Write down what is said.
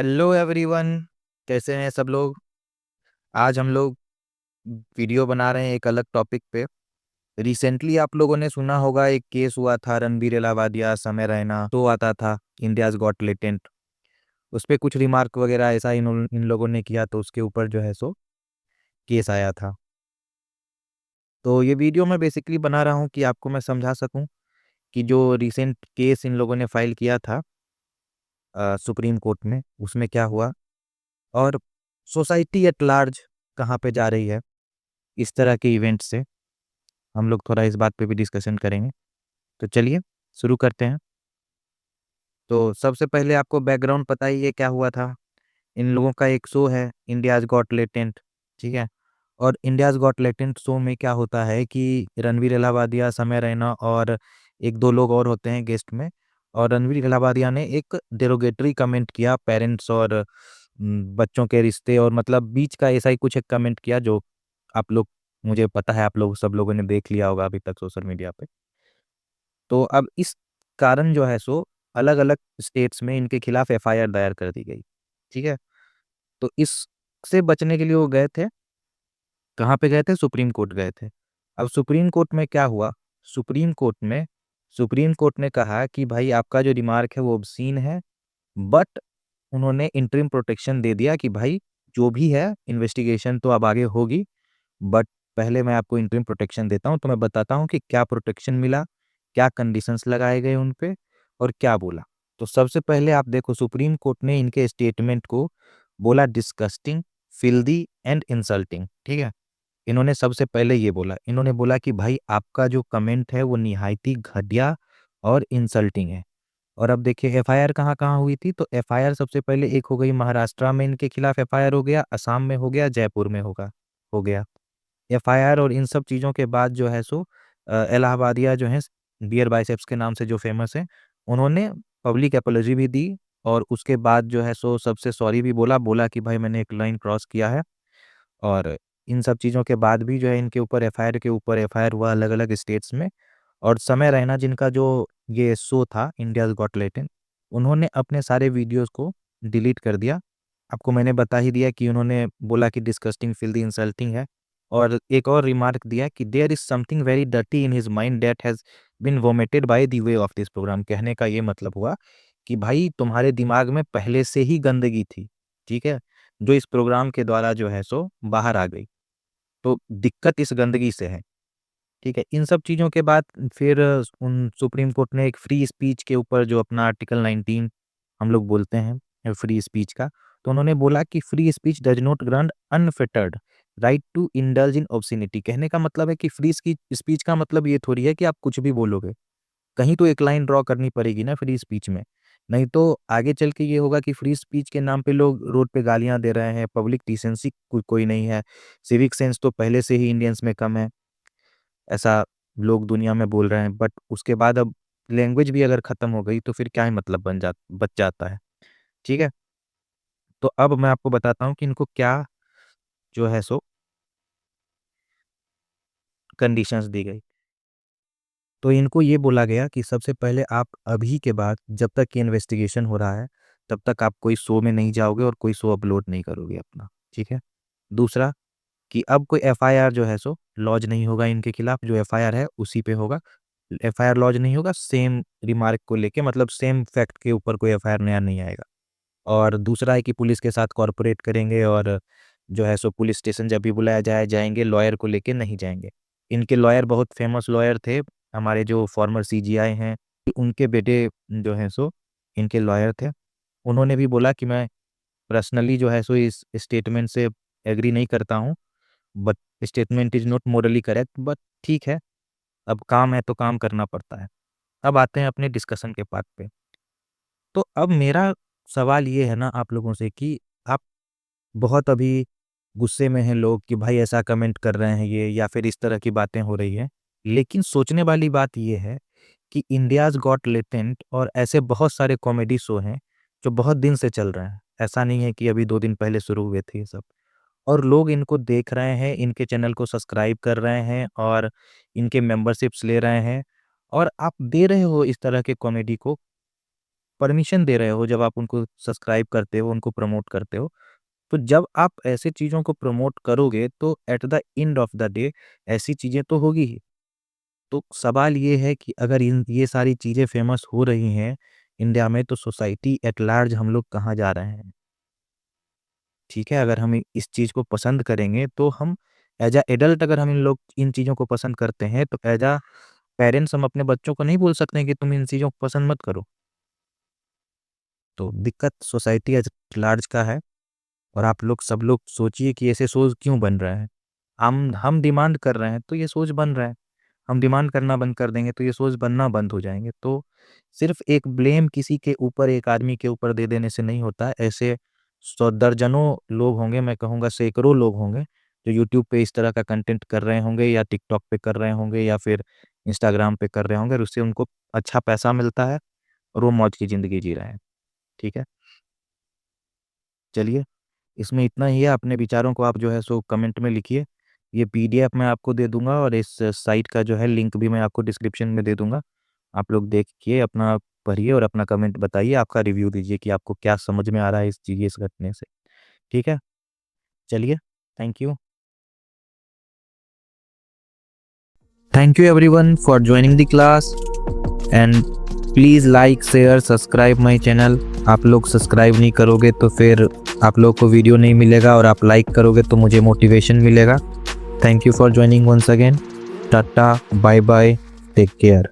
Hello everyone. कैसे हैं सब लोग। आज हम लोग वीडियो बना रहे हैं एक अलग टॉपिक पे। रिसेंटली आप लोगों ने सुना होगा, एक केस हुआ था रणबीर इलाहाबादिया समय रैना तो आता था इंडियाज गॉट लेटेंट। उस पे कुछ रिमार्क वगैरह ऐसा इन लोगों ने किया तो उसके ऊपर जो है सो केस आया था। तो ये वीडियो मैं बेसिकली बना रहा हूँ कि आपको मैं समझा सकूँ कि जो रिसेंट केस इन लोगों ने फाइल किया था सुप्रीम कोर्ट में, उसमें क्या हुआ और सोसाइटी एट लार्ज कहाँ पे जा रही है इस तरह के इवेंट से। हम लोग थोड़ा इस बात पे भी डिस्कशन करेंगे। तो चलिए शुरू करते हैं। तो सबसे पहले आपको बैकग्राउंड पता ही है क्या हुआ था। इन लोगों का एक शो है इंडियाज गॉट लेटेंट, ठीक है। और इंडियाज गॉट लेटेंट शो में क्या होता है कि रणवीर इलाहाबादिया, समय रैना और एक दो लोग और होते हैं गेस्ट में। और रणवीर इलाहाबादिया ने एक डेरोगेटरी कमेंट किया पेरेंट्स और बच्चों के रिश्ते और मतलब बीच का ऐसा ही कुछ एक कमेंट किया जो आप लोग, मुझे पता है आप लोग सब लोगों ने देख लिया होगा अभी तक सोशल मीडिया पे। तो अब इस कारण जो है सो अलग-अलग स्टेट्स में इनके खिलाफ एफआईआर दायर कर दी गई। ठीक है? तो इससे बचने के लिए वो गए थे, कहाँ पे गए थे? सुप्रीम कोर्ट गए थे। अब सुप्रीम कोर्ट में क्या हुआ? सुप्रीम कोर्ट में सुप्रीम कोर्ट ने कहा कि भाई आपका जो रिमार्क है वो ऑब्सीन है, बट उन्होंने इंटरिम प्रोटेक्शन दे दिया कि भाई जो भी है इन्वेस्टिगेशन तो अब आगे होगी, बट पहले मैं आपको इंटरिम प्रोटेक्शन देता हूँ। तो मैं बताता हूँ कि क्या प्रोटेक्शन मिला, क्या कंडीशंस लगाए गए उन पे और क्या बोला। तो सबसे पहले आप देखो सुप्रीम कोर्ट ने इनके स्टेटमेंट को बोला डिस्गस्टिंग, फिल्दी एंड इंसल्टिंग, ठीक है। इन्होंने सबसे पहले ये बोला, इन्होंने बोला कि भाई आपका जो कमेंट है वो निहायत ही घटिया और इंसल्टिंग है। और अब देखिए एफआईआर कहाँ-कहाँ हुई थी, तो एफआईआर सबसे पहले एक हो गई महाराष्ट्र में इनके खिलाफ एफआईआर हो गया, असम में हो गया, जयपुर में हो गया। एफआईआर और इन सब चीज़ों के बाद जो है सो इलाहाबादिया जो हैं बियर बाइसेप्स के नाम से जो फ़ेमस हैं, उन्होंने पब्लिक अपॉलॉजी भी दी और उसके बाद जो है सो सबसे सॉरी भी बोला कि भाई मैंने एक लाइन क्रॉस किया है। और इन सब चीज़ों के बाद भी जो है इनके ऊपर एफआईआर के ऊपर एफआईआर हुआ अलग-अलग स्टेट्स में। और समय रैना जिनका जो ये शो था इंडियाज़ गॉट टैलेंट, उन्होंने अपने सारे वीडियोज़ को डिलीट कर दिया। आपको मैंने बता ही दिया कि उन्होंने बोला कि डिस्गस्टिंग, फिल्दी, इंसल्टिंग है। और एक और रिमार्क दिया कि there is something very dirty in his mind that has been vomited by the way of this program. कहने का ये मतलब हुआ कि भाई तुम्हारे दिमाग में पहले से ही गंदगी थी, ठीक है? जो इस प्रोग्राम के द्वारा जो है सो बाहर आ गई। तो दिक्कत इस गंदगी से है, ठीक है? इन सब चीज़ों के बाद फिर उन सुप्रीम कोर्ट ने एक फ्री स्पीच के ऊपर जो अपना आर्टिकल 19 हम लोग बोलते हैं फ्री स्पीच का, तो उन्होंने बोला कि free speech does not grant unfettered right to indulge in obscenity. कहने का मतलब है कि फ्री स्पीच का मतलब ये थोड़ी है कि आप कुछ भी बोलोगे। कहीं तो एक लाइन ड्रॉ करनी पड़ेगी ना फ्री स्पीच में। नहीं तो आगे चल के ये होगा कि फ्री स्पीच के नाम पे लोग रोड पे गालियाँ दे रहे हैं, पब्लिक डिसेंसी कोई नहीं है, सिविक सेंस तो पहले से ही इंडियंस में कम है, ऐसा लोग दुनिया में बोल रहे हैं। बट उसके बाद अब लैंग्वेज भी अगर खत्म हो गई तो फिर क्या ही मतलब बच जाता है, ठीक है? तो अब मैं आपको बताता हूँ कि इनको क्या जो है सो कंडीशंस दी गई। तो इनको ये बोला गया कि सबसे पहले आप अभी के बाद जब तक ये इन्वेस्टिगेशन हो रहा है, तब तक आप कोई शो में नहीं जाओगे और कोई शो अपलोड नहीं करोगे अपना, ठीक है? दूसरा कि अब कोई एफआईआर जो है सो लॉन्च नहीं होगा इनके खिलाफ, जो एफआईआर है उसी पे होगा। एफआईआर लॉन्च नहीं होगा, सेम रिमार्क को लेके मतलब सेम फैक्ट के ऊपर कोई एफआईआर नया नहीं आएगा। और दूसरा है कि पुलिस के साथ कोऑपरेट करेंगे और जो है सो पुलिस स्टेशन जब भी बुलाया जाएँगे, लॉयर को लेके नहीं जाएँगे। इनके लॉयर बहुत फेमस लॉयर थे, हमारे जो फॉर्मर सीजीआई हैं, उनके बेटे जो हैं सो इनके लॉयर थे। उन्होंने भी बोला कि मैं पर्सनली जो है सो इस स्टेटमेंट से एग्री नहीं करता हूँ, but statement is not morally correct, but ठीक है, अब काम है तो काम करना पड़ता है। अब आते हैं अपने डिस्कशन के पार्ट पे। तो अब मेरा सवाल ये है ना आप लोगों से कि आप बहुत अभी गुस्से में हैं लोग कि भाई ऐसा कमेंट कर रहे हैं ये या फिर इस तरह की बातें हो रही हैं। लेकिन सोचने वाली बात ये है कि इंडियाज़ गॉट टैलेंट और ऐसे बहुत सारे कॉमेडी शो हैं, जो बहुत दिन से चल रहे हैं। ऐसा नहीं है कि अभी 2 दिन पहले शुरू हुए थे ये सब। और लोग इनको देख रहे हैं, इनके चैनल को सब्सक्राइब कर रहे हैं और इनके मेंबरशिप्स ले रहे हैं और आप दे रहे हो इस तरह के कॉमेडी को परमिशन दे रहे हो, जब आप उनको सब्सक्राइब करते हो, उनको प्रमोट करते हो। तो जब आप ऐसे चीज़ों को प्रमोट करोगे तो at the end of the day ऐसी चीज़ें तो होगी ही। तो सवाल ये है कि अगर इन ये सारी चीज़ें फ़ेमस हो रही हैं इंडिया में, तो सोसाइटी एट लार्ज हम लोग कहाँ जा रहे हैं? ठीक है, अगर हम इस चीज़ को पसंद करेंगे तो हम एज़ अ एडल्ट, अगर हम इन चीज़ों को पसंद करते हैं, तो एज़ अ पेरेंट्स हम अपने बच्चों को नहीं बोल सकते हैं कि तुम इन चीज़ों को पसंद मत करो। तो दिक्कत सोसाइटी एट लार्ज का है। और आप लोग सब लोग सोचिए कि ऐसे सोच क्यों बन रहा है? हम डिमांड कर रहे हैं तो ये सोच बन रहा है। हम डिमांड करना बंद कर देंगे तो ये सोच बनना बंद हो जाएँगे। तो सिर्फ़ एक ब्लेम किसी के ऊपर, एक आदमी के ऊपर दे देने से नहीं होता है। ऐसे सौ दर्जनों लोग होंगे, मैं कहूँगा सैकड़ों लोग होंगे, जो यूट्यूब पे इस तरह का कंटेंट कर रहे होंगे, या टिकटॉक पे कर रहे होंगे, या फिर इंस्टाग्राम पे कर रहे होंगे, और उससे उनको अच्छा पैसा मिलता है और वो मौज की ज़िंदगी जी रहे हैं। ठीक है? चलिए, इसमें इतना ही है। अपने विचारों को आप जो है सो कमेंट में लिखिए। ये पीडीएफ मैं आपको दे दूँगा, और इस साइट का जो है लिंक भी मैं आपको डिस्क्रिप्शन में दे दूँगा। आप लोग देखिए, अपना पढ़िए और अपना कमेंट बताइए, आपका रिव्यू दीजिए कि आपको क्या समझ में आ रहा है इस घटने से। ठीक है? चलिए, thank you. Thank you everyone for joining the class, and please like, share, subscribe my channel. आप लोग सब्सक्राइब नहीं करोगे तो फिर आप लोग को वीडियो नहीं मिलेगा, और आप लाइक करोगे तो मुझे मोटिवेशन मिलेगा। Thank you for joining once again. Tata, bye bye, take care.